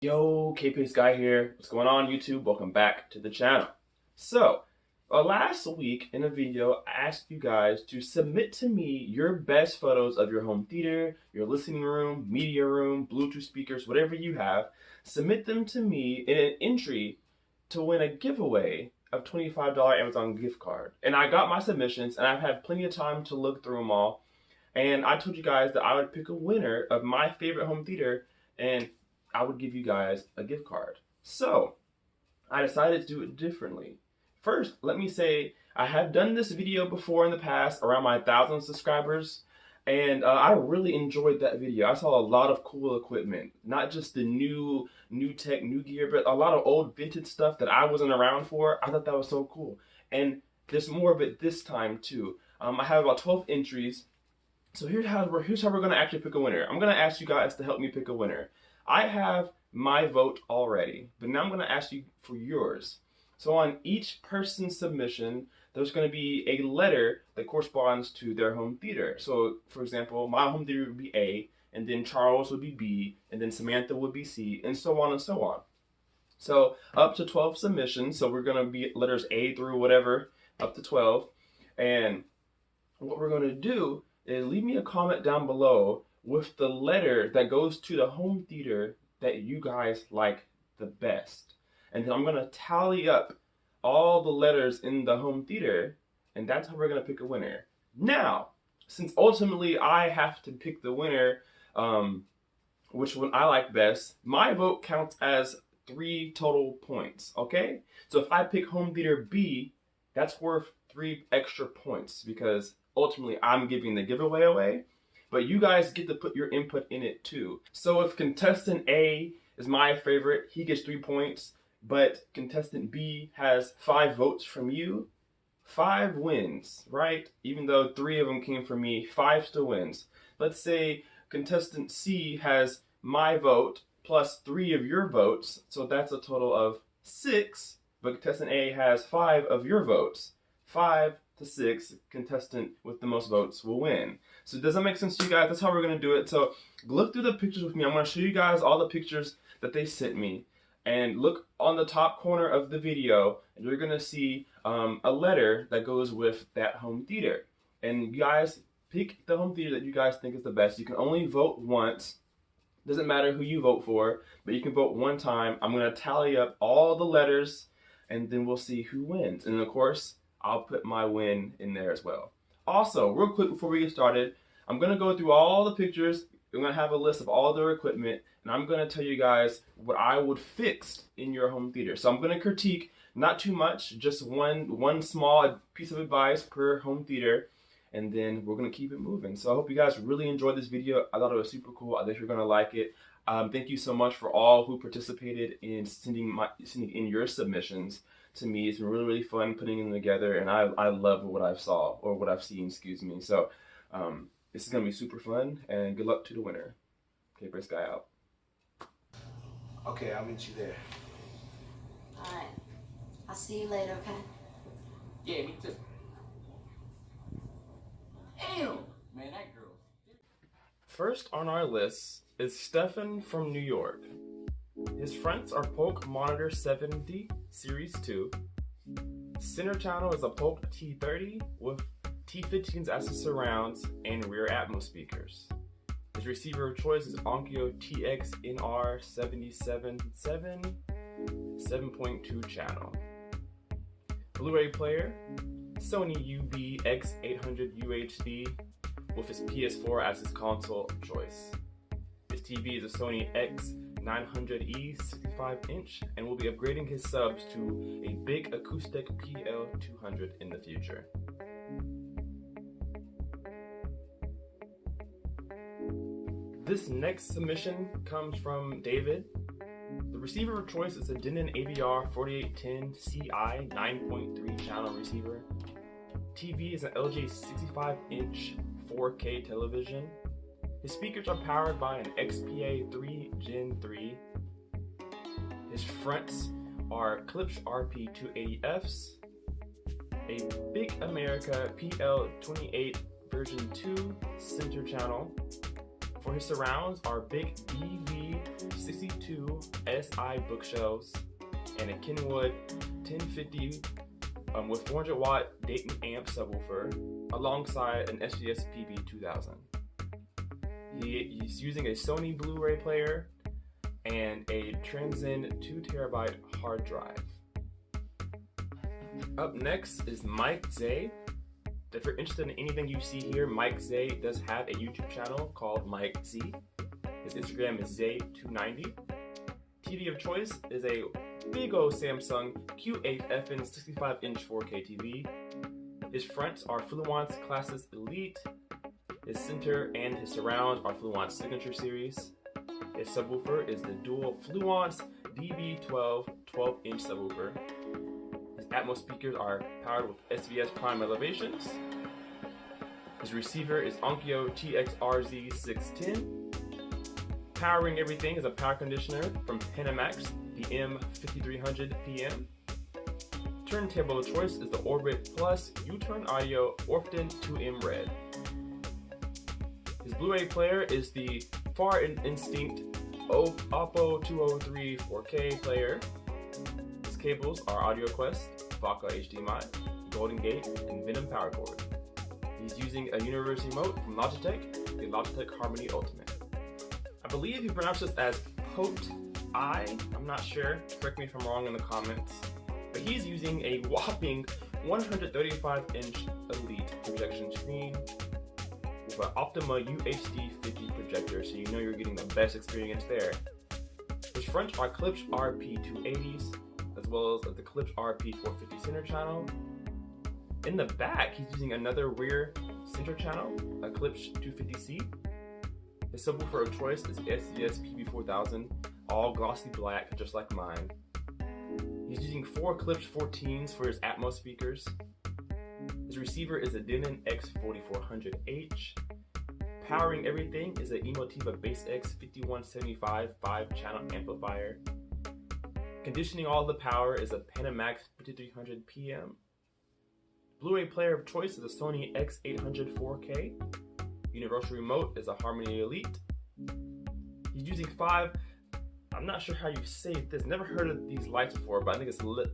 Yo, Kpaceguy here. What's going on, YouTube? Welcome back to the channel. So, last week in a video, I asked you guys to submit to me your best photos of your home theater, your listening room, media room, Bluetooth speakers, whatever you have. Submit them to me in an entry to win a giveaway of $25 Amazon gift card. And I got my submissions, and I've had plenty of time to look through them all. And I told you guys that I would pick a winner of my favorite home theater, and I would give you guys a gift card. So I decided to do it differently. First, let me say I have done this video before in the past around my 1,000 subscribers, and I really enjoyed that video. I saw a lot of cool equipment, not just the new tech, new gear, but a lot of old vintage stuff that I wasn't around for. I thought that was so cool, and there's more of it this time too. I have about 12 entries. So here's how we're going to actually pick a winner. I'm going to ask you guys to help me pick a winner. I have my vote already, but now I'm going to ask you for yours. So on each person's submission, there's going to be a letter that corresponds to their home theater. So, for example, my home theater would be A, and then Charles would be B, and then Samantha would be C, and so on and so on. So up to 12 submissions, so we're going to be letters A through whatever, up to 12. And what we're going to do is leave me a comment down below with the letter that goes to the home theater that you guys like the best. And then I'm going to tally up all the letters in the home theater, and that's how we're going to pick a winner. Now, since ultimately I have to pick the winner, which one I like best, my vote counts as 3 total points, okay? So if I pick home theater B, that's worth 3 extra points because ultimately I'm giving the giveaway away. But you guys get to put your input in it too. So if contestant A is my favorite, he gets 3 points, but contestant B has 5 votes from you, 5 wins, right? Even though 3 of them came from me, 5 still wins. Let's say contestant C has my vote plus 3 of your votes, so that's a total of 6, but contestant A has 5 of your votes. 5 to 6, contestant with the most votes will win. So does that make sense to you guys? That's how we're going to do it. So look through the pictures with me. I'm going to show you guys all the pictures that they sent me. And look on the top corner of the video, and you're going to see a letter that goes with that home theater. And you guys pick the home theater that you guys think is the best. You can only vote once. Doesn't matter who you vote for, but you can vote one time. I'm going to tally up all the letters, and then we'll see who wins. And of course, I'll put my win in there as well. Also, real quick before we get started, I'm going to go through all the pictures. I'm going to have a list of all their equipment, and I'm going to tell you guys what I would fix in your home theater. So I'm going to critique, not too much, just one small piece of advice per home theater, and then we're going to keep it moving. So I hope you guys really enjoyed this video. I thought it was super cool. I think you're going to like it. Thank you so much for all who participated in sending in your submissions to me. It's been really, really fun putting them together, and I love what I've seen, excuse me. So this is going to be super fun, and good luck to the winner. Kpaceguy out. Okay, I'll meet you there. Alright. I'll see you later, okay? Yeah, me too. Damn! Man, that girl. First on our list is Stefan from New York. His fronts are Polk Monitor 70 Series 2. Center channel is a Polk T30 with T15s as the surrounds and rear Atmos speakers. His receiver of choice is Onkyo TX-NR777 7.2 channel. Blu-ray player, Sony UV-X800 UHD with his PS4 as his console of choice. His TV is a Sony X900E 65-inch and will be upgrading his subs to a big acoustic PL200 in the future. This next submission comes from David. The receiver of choice is a Denon AVR 4810 CI 9.3 channel receiver. TV is an LG 65-inch 4K television. His speakers are powered by an XPA3 Gen 3. His fronts are Klipsch RP280Fs, a Big America PL28 version 2 center channel. For his surrounds are Big BV62 SI bookshelves, and a Kenwood 1050 with 400 watt Dayton amp subwoofer alongside an SGS PB2000. He's using a Sony Blu-ray player and a Transcend 2TB hard drive. Up next is Mike Zay. If you're interested in anything you see here, Mike Zay does have a YouTube channel called Mike Z. His Instagram is Zay290. TV of choice is a big old Samsung Q8 FN 65-inch 4K TV. His fronts are Fluence Classes Elite. His center and his surrounds are Fluence Signature Series. His subwoofer is the dual Fluence DB12 12-inch subwoofer. His Atmos speakers are powered with SVS Prime elevations. His receiver is Onkyo TX-RZ610. Powering everything is a power conditioner from Panamax, the M5300 PM. Turntable of choice is the Orbit Plus U-Turn Audio Orpton 2M Red. His Blu-ray player is the Far Instinct Oppo 203 4K player. His cables are AudioQuest, Vaca HDMI, Golden Gate, and Venom power cord. He's using a universe remote from Logitech, the Logitech Harmony Ultimate. I believe he pronounced this as Kpaceguy. I'm not sure. Correct me if I'm wrong in the comments. But he's using a whopping 135-inch Elite projection screen with an Optima UHD 50 projector, so you know you're getting the best experience there. His fronts are Klipsch RP280s, as well as the Klipsch RP450 center channel. In the back, he's using another rear center channel, a Klipsch 250C. His subwoofer of choice is the SCS PB4000, all glossy black, just like mine. He's using 4 Klipsch 14s for his Atmos speakers. His receiver is a Denon X4400H. Powering everything is an Emotiva BassX 5175 5-channel amplifier. Conditioning all the power is a Panamax 5300 PM. Blu-ray player of choice is a Sony X800 4K. Universal remote is a Harmony Elite. He's using 5, I'm not sure how you say this, never heard of these lights before, but I think it's Lifex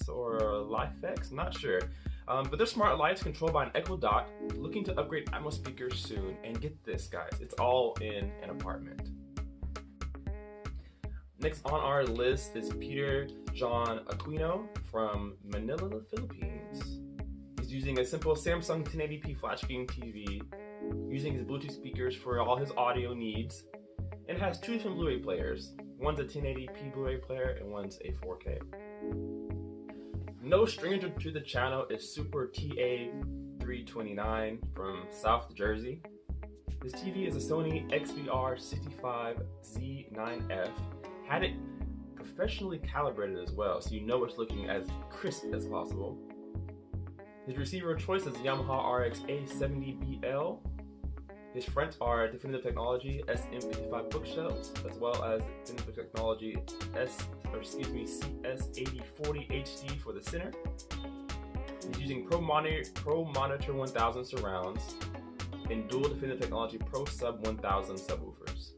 or Lifex, not sure. But they're smart lights controlled by an Echo Dot, looking to upgrade Atmos speakers soon. And get this, guys, it's all in an apartment. Next on our list is Peter John Aquino from Manila, Philippines. He's using a simple Samsung 1080p flat screen TV, using his Bluetooth speakers for all his audio needs, and has 2 different Blu-ray players. One's a 1080p Blu-ray player and one's a 4K. No stranger to the channel is Super TA329 from South Jersey. His TV is a Sony XBR65Z9F. Had it professionally calibrated as well, so you know it's looking as crisp as possible. His receiver of choice is Yamaha RX-A70BL. His fronts are Definitive Technology SM55 bookshelves, as well as Definitive Technology CS8040 HD for the center. He's using Pro Monitor 1000 surrounds and dual Definitive Technology Pro Sub 1000 subwoofers.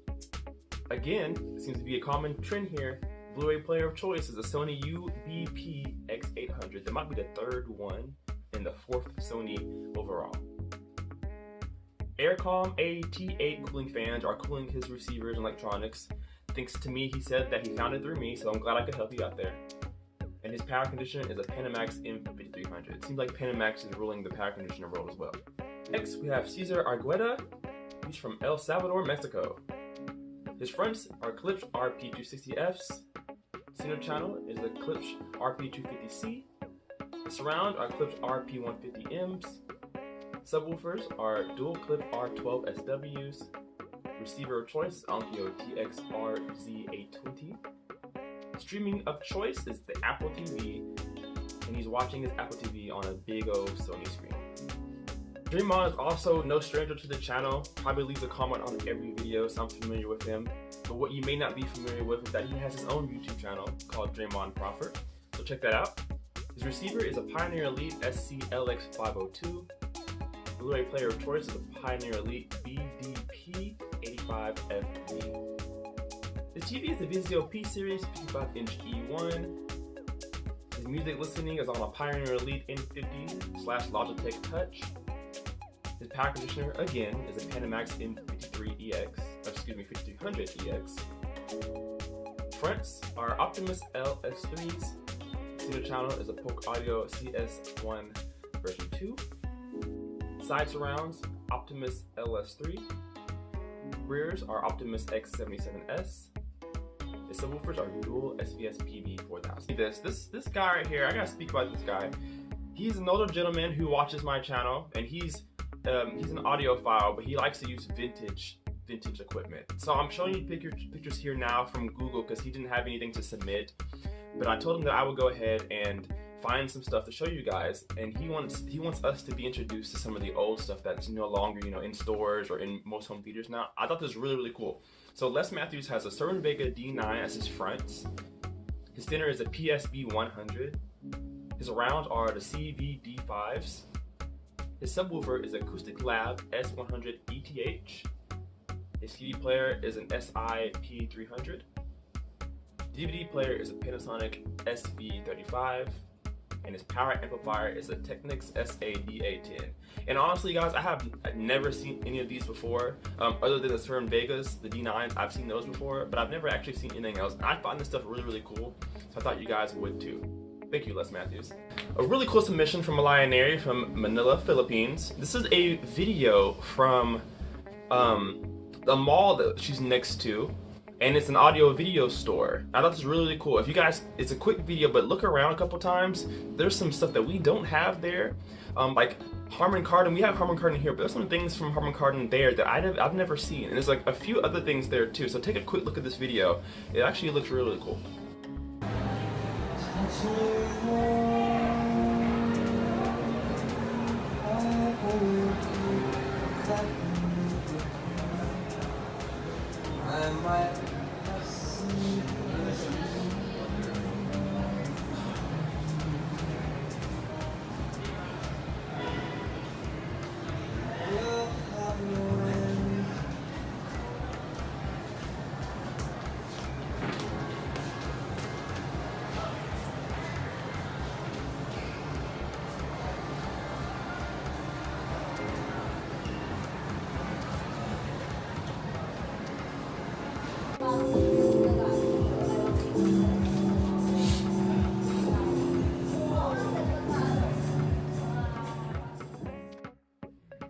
Again, it seems to be a common trend here. Blu-ray player of choice is a Sony UBP X800. That might be the 3rd one and the 4th Sony overall. Aircom AT8 cooling fans are cooling his receivers and electronics. Thanks to me, he said that he found it through me, so I'm glad I could help you out there. And his power conditioner is a Panamax M5300. It seems like Panamax is ruling the power conditioner world as well. Next, we have Cesar Argueta. He's from El Salvador, Mexico. His fronts are Klipsch RP260Fs. Center channel is the Klipsch RP250C. The surround are Klipsch RP150Ms. Subwoofers are dual Klipsch R12SWs. Receiver of choice, Onkyo TX-RZ820. Streaming of choice is the Apple TV, and he's watching his Apple TV on a big old Sony screen. Dreamon is also no stranger to the channel, probably leaves a comment on every video, so I'm familiar with him. But what you may not be familiar with is that he has his own YouTube channel called Dreamon Crawford, so check that out. His receiver is a Pioneer Elite SC-LX502. Blu-ray player of choice is a Pioneer Elite BDP85FD. The TV is the Vizio P Series 55-inch E1. His music listening is on a Pioneer Elite N50/Logitech Touch. His power conditioner, again, is a Panamax M5300EX. Fronts are Optimus LS3s. Center channel is a Polk Audio CS1 version 2. Side surrounds, Optimus LS3. Rears are Optimus X77S. The subwoofers are dual SVS PV4000. This guy right here, I gotta speak about this guy. He's an older gentleman who watches my channel, and he's an audiophile, but he likes to use vintage equipment. So I'm showing you pictures here now from Google because he didn't have anything to submit. But I told him that I would go ahead and find some stuff to show you guys, and he wants us to be introduced to some of the old stuff that's no longer, you know, in stores or in most home theaters now. I thought this was really, really cool. So Les Matthews has a Cerwin Vega D9 as his fronts. His center is a PSB 100. His rounds are the CVD5s. His subwoofer is Acoustic Lab S100 ETH. His CD player is an SI-P300. DVD player is a Panasonic SV35, and his power amplifier is a Technics SADA10. And honestly, guys, I've never seen any of these before, other than the Cerwin Vegas, the D9s. I've seen those before, but I've never actually seen anything else. And I find this stuff really, really cool, so I thought you guys would too. Thank you, Les Matthews. A really cool submission from Malaya Neri from Manila, Philippines. This is a video from the mall that she's next to, and it's an audio video store. I thought this was really, really cool. If you guys, it's a quick video, but look around a couple times. There's some stuff that we don't have there, like Harman Kardon. We have Harman Kardon here, but there's some things from Harman Kardon there that I've never seen, and there's like a few other things there too. So take a quick look at this video. It actually looks really, really cool.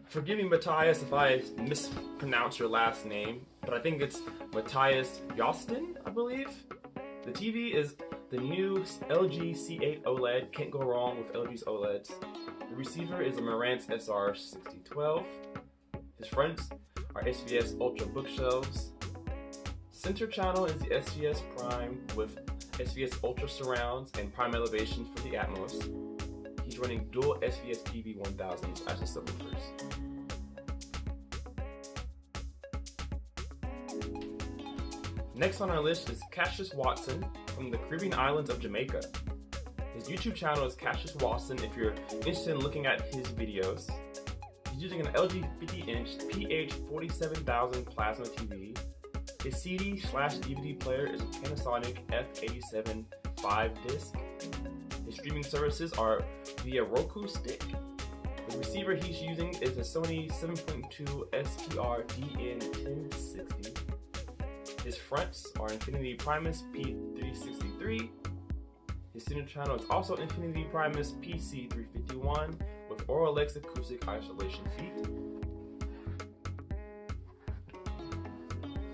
Forgive me, Mattias, if I mispronounce your last name, but I think it's Mattias Doston, I believe. The TV is the new LG C8 OLED. Can't go wrong with LG's OLEDs. The receiver is a Marantz SR6012. His fronts are SVS Ultra bookshelves. Center channel is the SVS Prime with SVS Ultra surrounds and Prime elevation for the Atmos. He's running dual SVS PV1000s as his subwoofers. Next on our list is Cassius Watson from the Caribbean islands of Jamaica. His YouTube channel is Cassius Watson if you're interested in looking at his videos. He's using an LG 50-inch PH47000 plasma TV. His CD/DVD player is a Panasonic F87 5-disc. His streaming services are via Roku stick. The receiver he's using is a Sony 7.2 SPR DN1060. His fronts are Infinity Primus P363. His center channel is also Infinity Primus PC351 with Auralex acoustic isolation feet.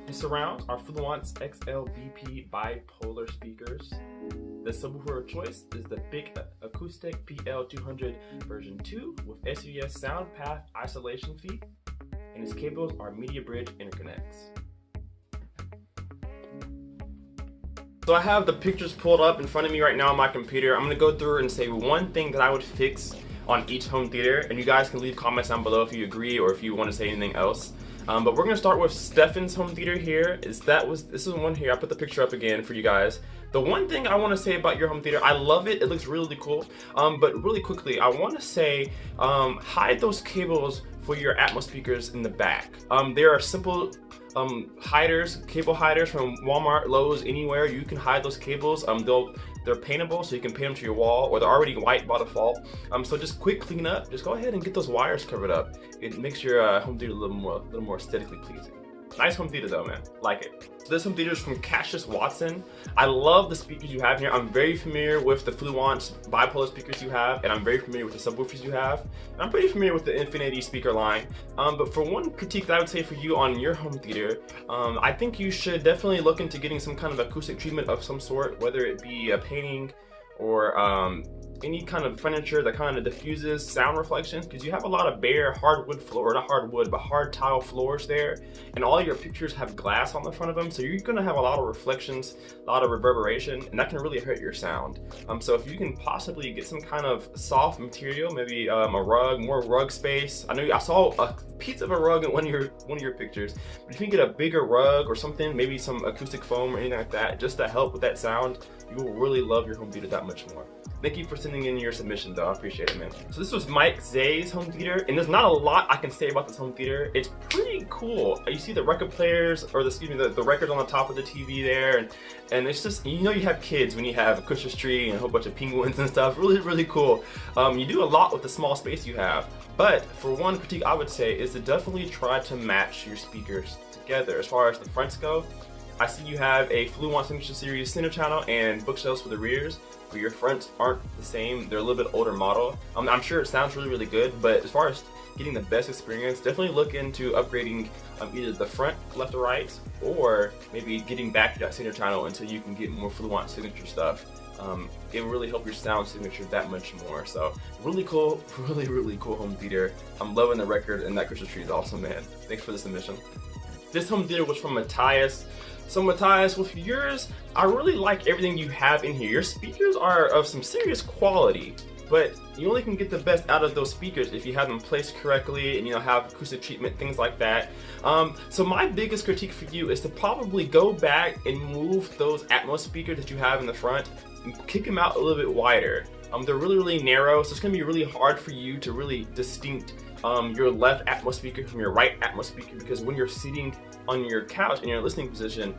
His surrounds are Fluence XLVP bipolar speakers. The subwoofer of choice is the Big Acoustic PL200 version 2 with SVS sound path isolation feet, and his cables are Media Bridge interconnects. So I have the pictures pulled up in front of me right now on my computer. I'm going to go through and say one thing that I would fix on each home theater, and you guys can leave comments down below if you agree or if you want to say anything else. But we're going to start with Stefan's home theater here. This is one here. I put the picture up again for you guys. The one thing I want to say about your home theater, I love it. It looks really cool. But really quickly, I want to say hide those cables for your Atmos speakers in the back. There are simple hiders, cable hiders from Walmart, Lowe's, anywhere. You can hide those cables. They're paintable, so you can paint them to your wall, or they're already white by default. So just quick clean up. Just go ahead and get those wires covered up. It makes your home theater a little more aesthetically pleasing. Nice home theater though, man. Like it. So this home theater is from Cassius Watson. I love the speakers you have here. I'm very familiar with the Fluence bipolar speakers you have, and I'm very familiar with the subwoofers you have. And I'm pretty familiar with the Infinity speaker line. But for one critique that I would say for you on your home theater, I think you should definitely look into getting some kind of acoustic treatment of some sort, whether it be a painting or any kind of furniture that kind of diffuses sound reflections, because you have a lot of bare hardwood floor, not hardwood, but hard tile floors there, and all your pictures have glass on the front of them, so you're gonna have a lot of reflections, a lot of reverberation, and that can really hurt your sound. So if you can possibly get some kind of soft material, maybe a rug, more rug space. I saw a piece of a rug in one of your pictures, but if you can get a bigger rug or something, maybe some acoustic foam or anything like that, just to help with that sound, you will really love your home theater that much more. Thank you for sending in your submission though, I appreciate it, man. So this was Mike Zay's home theater, and there's not a lot I can say about this home theater. It's pretty cool. You see the record players, or the records on the top of the TV there, and it's just, you know, you have kids when you have a Christmas tree and a whole bunch of penguins and stuff. Really, really cool. You do a lot with the small space you have, but for one critique I would say is to definitely try to match your speakers together. As far as the fronts go, I see you have a Fluence Signature Series center channel and bookshelves for the rears, but your fronts aren't the same. They're a little bit older model. I'm sure it sounds really, really good, but as far as getting the best experience, definitely look into upgrading either the front left or right, or maybe getting back to that center channel until you can get more Fluence signature stuff. It will really help your sound signature that much more. So really cool, really, really cool home theater. I'm loving the record, and that Christmas tree is awesome, man. Thanks for the submission. This home theater was from Mattias. So Mattias, with yours, I really like everything you have in here. Your speakers are of some serious quality, but you only can get the best out of those speakers if you have them placed correctly and, you know, have acoustic treatment, things like that. So my biggest critique for you is to probably go back and move those Atmos speakers that you have in the front and kick them out a little bit wider. They're really, really narrow, so it's going to be really hard for you to really distinct your left Atmos speaker from your right Atmos speaker, because when you're sitting on your couch in your listening position,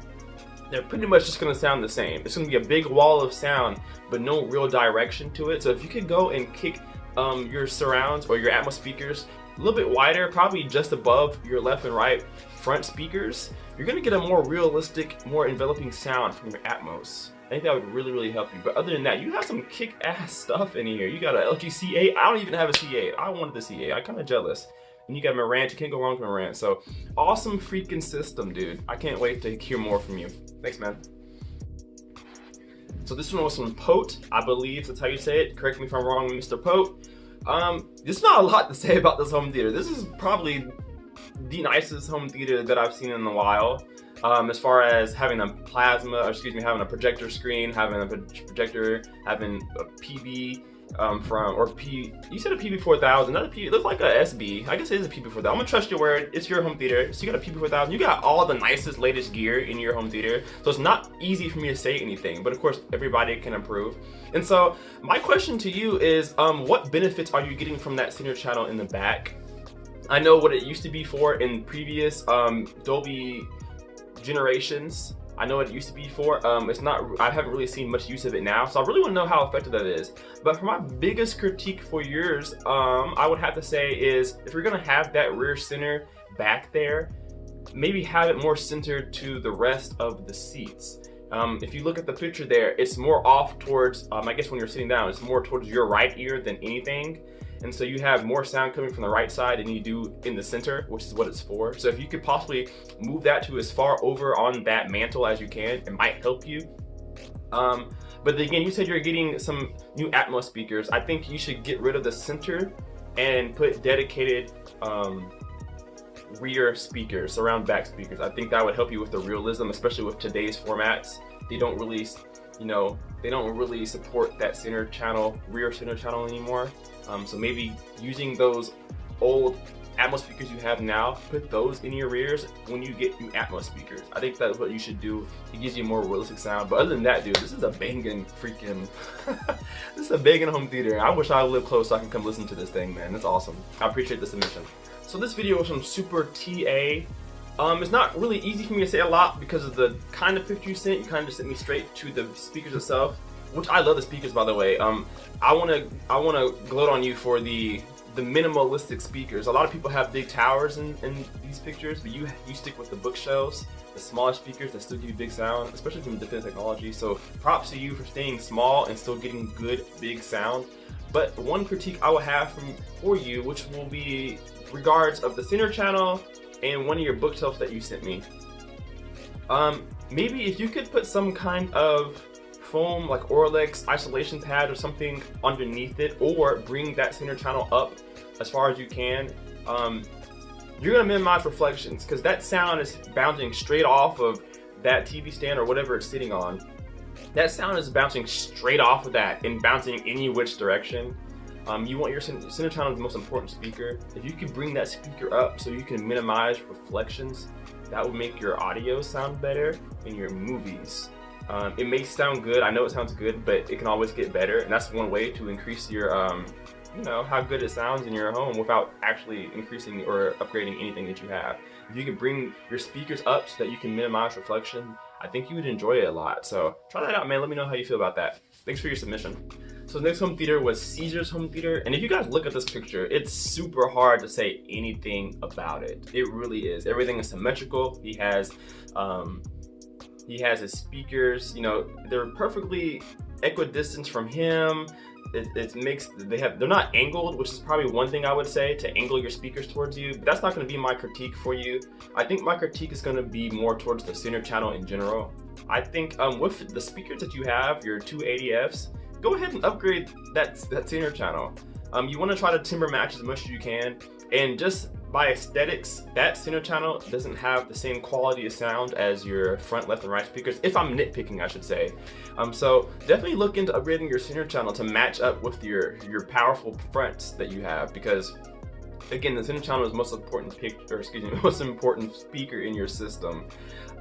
they're pretty much just going to sound the same. It's going to be a big wall of sound, but no real direction to it. So if you could go and kick your surrounds or your Atmos speakers a little bit wider, probably just above your left and right front speakers, you're going to get a more realistic, more enveloping sound from your Atmos. I think that would really, really help you. But other than that, you have some kick-ass stuff in here. You got a LG C8. I don't even have a C8. I wanted the C8. I'm kind of jealous. And you got Marantz. You can't go wrong with Marantz. So awesome freaking system, dude. I can't wait to hear more from you. Thanks, man. So this one was from Pote, I believe that's how you say it. Correct me if I'm wrong, Mr. Pote. There's not a lot to say about this home theater. This is probably the nicest home theater that I've seen in a while. As far as having a having a projector screen, having a projector, having a PB you said a PB4000, not a PB, it looks like a SB. I guess it is a PB4000. I'm gonna trust your word. It's your home theater. So you got a PB4000. You got all the nicest, latest gear in your home theater. So it's not easy for me to say anything, but of course, everybody can improve. And so my question to you is, what benefits are you getting from that center channel in the back? I know what it used to be for in previous Dolby generations. I know what it used to be for. I haven't really seen much use of it now, so I really want to know how effective that is. But for my biggest critique for yours, I would have to say is, if you're gonna have that rear center back there, maybe have it more centered to the rest of the seats. If you look at the picture there, it's more off towards, I guess when you're sitting down, it's more towards your right ear than anything. And so you have more sound coming from the right side than you do in the center, which is what it's for. So if you could possibly move that to as far over on that mantle as you can, it might help you. But again, you said you're getting some new Atmos speakers. I think you should get rid of the center and put dedicated rear speakers, surround back speakers. I think that would help you with the realism, especially with today's formats. They don't really, they don't really support that center channel, rear center channel anymore. So maybe using those old Atmos speakers you have now, put those in your rears when you get new Atmos speakers. I think that's what you should do. It gives you a more realistic sound. But other than that, dude, this is a banging freaking, this is a banging home theater. I wish I lived close so I can come listen to this thing, man. That's awesome. I appreciate the submission. So this video was from Super TA. It's not really easy for me to say a lot because of the kind of picture you sent. You kind of just sent me straight to the speakers itself, which I love the speakers, by the way. I wanna gloat on you for the minimalistic speakers. A lot of people have big towers in these pictures, but you stick with the bookshelves, the smaller speakers that still give you big sound, especially from Defense Technology. So props to you for staying small and still getting good big sound. But one critique I will have for you, which will be regards of the center channel and one of your bookshelves that you sent me. Maybe if you could put some kind of foam like Orlex isolation pad or something underneath it, or bring that center channel up as far as you can. You're gonna minimize reflections because that sound is bouncing straight off of that TV stand or whatever it's sitting on. That sound is bouncing straight off of that and bouncing any which direction. You want your center channel the most important speaker. If you could bring that speaker up so you can minimize reflections, that would make your audio sound better in your movies. It may sound good, I know it sounds good, but it can always get better, and that's one way to increase your, you know, how good it sounds in your home without actually increasing or upgrading anything that you have. If you can bring your speakers up so that you can minimize reflection, I think you would enjoy it a lot. So try that out, man. Let me know how you feel about that. Thanks for your submission. So the next home theater was Caesar's home theater, and if you guys look at this picture, it's super hard to say anything about it. It really is. Everything is symmetrical. He has his speakers, you know, they're perfectly equidistant from him. They're not angled, which is probably one thing I would say, to angle your speakers towards you. But that's not going to be my critique for you. I think my critique is going to be more towards the center channel in general. I think with the speakers that you have, your 280Fs, go ahead and upgrade that center channel. You want to try to timber match as much as you can, and just by aesthetics, that center channel doesn't have the same quality of sound as your front, left, and right speakers, if I'm nitpicking, I should say. So definitely look into upgrading your center channel to match up with your powerful fronts that you have, because again, the center channel is the most important most important speaker in your system,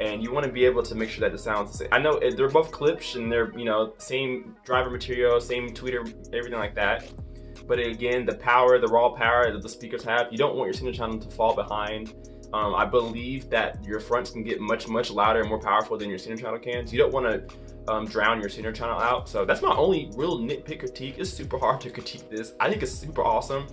and you want to be able to make sure that it sounds the same. I know they're both Klipsch and they're, you know, same driver material, same tweeter, everything like that. But again, the power, the raw power that the speakers have, you don't want your center channel to fall behind. I believe that your fronts can get much louder and more powerful than your center channel can. So you don't want to drown your center channel out. So that's my only real nitpick critique. It's super hard to critique this. I think it's super awesome.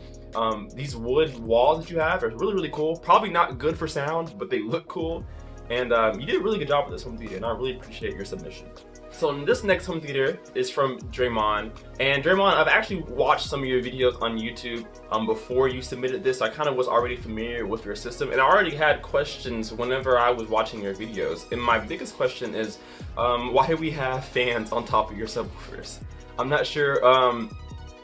These wood walls that you have are really cool. Probably not good for sound, but they look cool. And you did a really good job with this home theater, and I really appreciate your submission. So this next home theater is from Draymond. And Draymond, I've actually watched some of your videos on YouTube before you submitted this. I kind of was already familiar with your system, and I already had questions whenever I was watching your videos. And my biggest question is, why do we have fans on top of your subwoofers? I'm not sure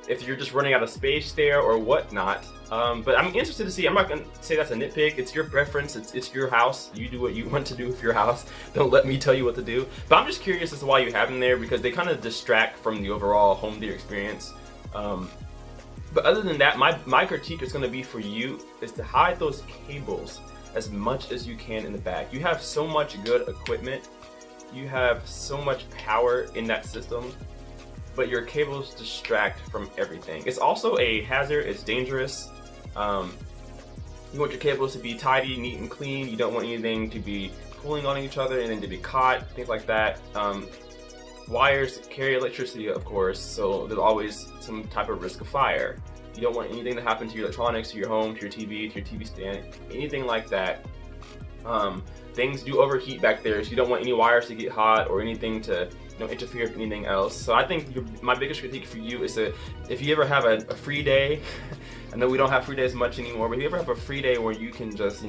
if you're just running out of space there or whatnot. But I'm interested to see. I'm not gonna say that's a nitpick. It's your preference. It's your house. You do what you want to do with your house. Don't let me tell you what to do. But I'm just curious as to why you have them there, because they kind of distract from the overall home theater experience. But other than that, my critique is going to be for you is to hide those cables as much as you can in the back. You have so much good equipment. You have so much power in that system, but your cables distract from everything. It's also a hazard. It's dangerous. You want your cables to be tidy, neat, and clean. You don't want anything to be pulling on each other and then to be caught, things like that. Wires carry electricity, of course, so there's always some type of risk of fire. You don't want anything to happen to your electronics, to your home, to your TV stand, anything like that. Things do overheat back there, so you don't want any wires to get hot or anything to interfere with anything else. So I think my biggest critique for you is that if you ever have a free day, I know we don't have free days much anymore, but if you ever have a free day where you can just,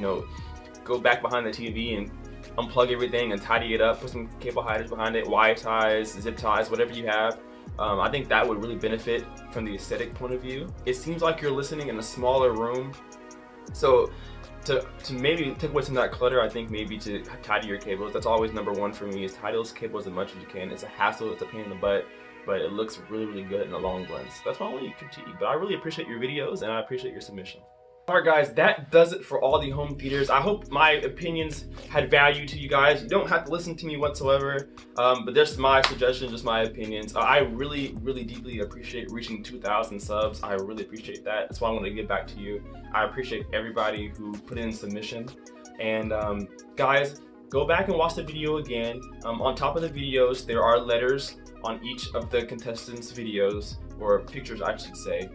go back behind the TV and unplug everything and tidy it up, put some cable hiders behind it, wire ties, zip ties, whatever you have, I think that would really benefit from the aesthetic point of view. It seems like you're listening in a smaller room, so to maybe take away some of that clutter, I think maybe to tidy your cables. That's always number one for me, is tidy those cables as much as you can. It's a hassle, it's a pain in the butt, but it looks really good in the long run. So that's my only critique, but I really appreciate your videos and I appreciate your submission. Alright guys, that does it for all the home theaters. I hope my opinions had value to you guys. You don't have to listen to me whatsoever, but just my suggestions, just my opinions. I really deeply appreciate reaching 2,000 subs. I really appreciate that. That's why I want to get back to you. I appreciate everybody who put in submission. And guys, go back and watch the video again. On top of the videos, there are letters on each of the contestants' videos, or pictures I should say.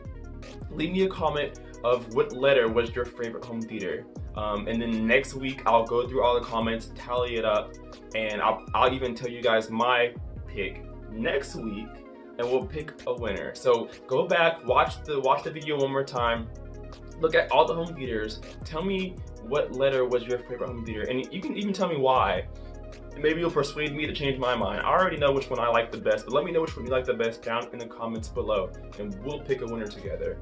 Leave me a comment of what letter was your favorite home theater. And then next week I'll go through all the comments, tally it up, and I'll even tell you guys my pick next week, and we'll pick a winner. So go back, watch the video one more time, look at all the home theaters, tell me what letter was your favorite home theater, and you can even tell me why. And maybe you'll persuade me to change my mind. I already know which one I like the best, but let me know which one you like the best down in the comments below, and we'll pick a winner together.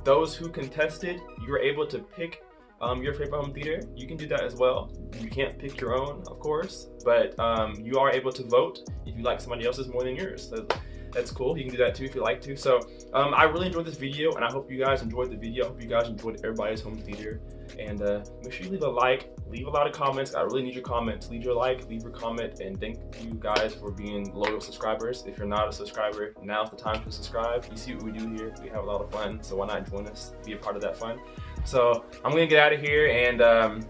Those who contested, you were able to pick your favorite home theater. You can do that as well. You can't pick your own, of course, but you are able to vote if you like somebody else's more than yours. So that's cool. You can do that too if you like to. So I really enjoyed this video, and I hope you guys enjoyed the video. I hope you guys enjoyed everybody's home theater. And make sure you leave a like, leave a lot of comments. I really need your comments. Leave your like, leave your comment, and thank you guys for being loyal subscribers. If you're not a subscriber, now's the time to subscribe. You see what we do here. We have a lot of fun, so why not join us, be a part of that fun. So I'm gonna get out of here, and I'm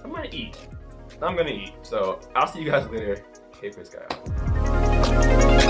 gonna eat. So I'll see you guys later. Kpaceguy out.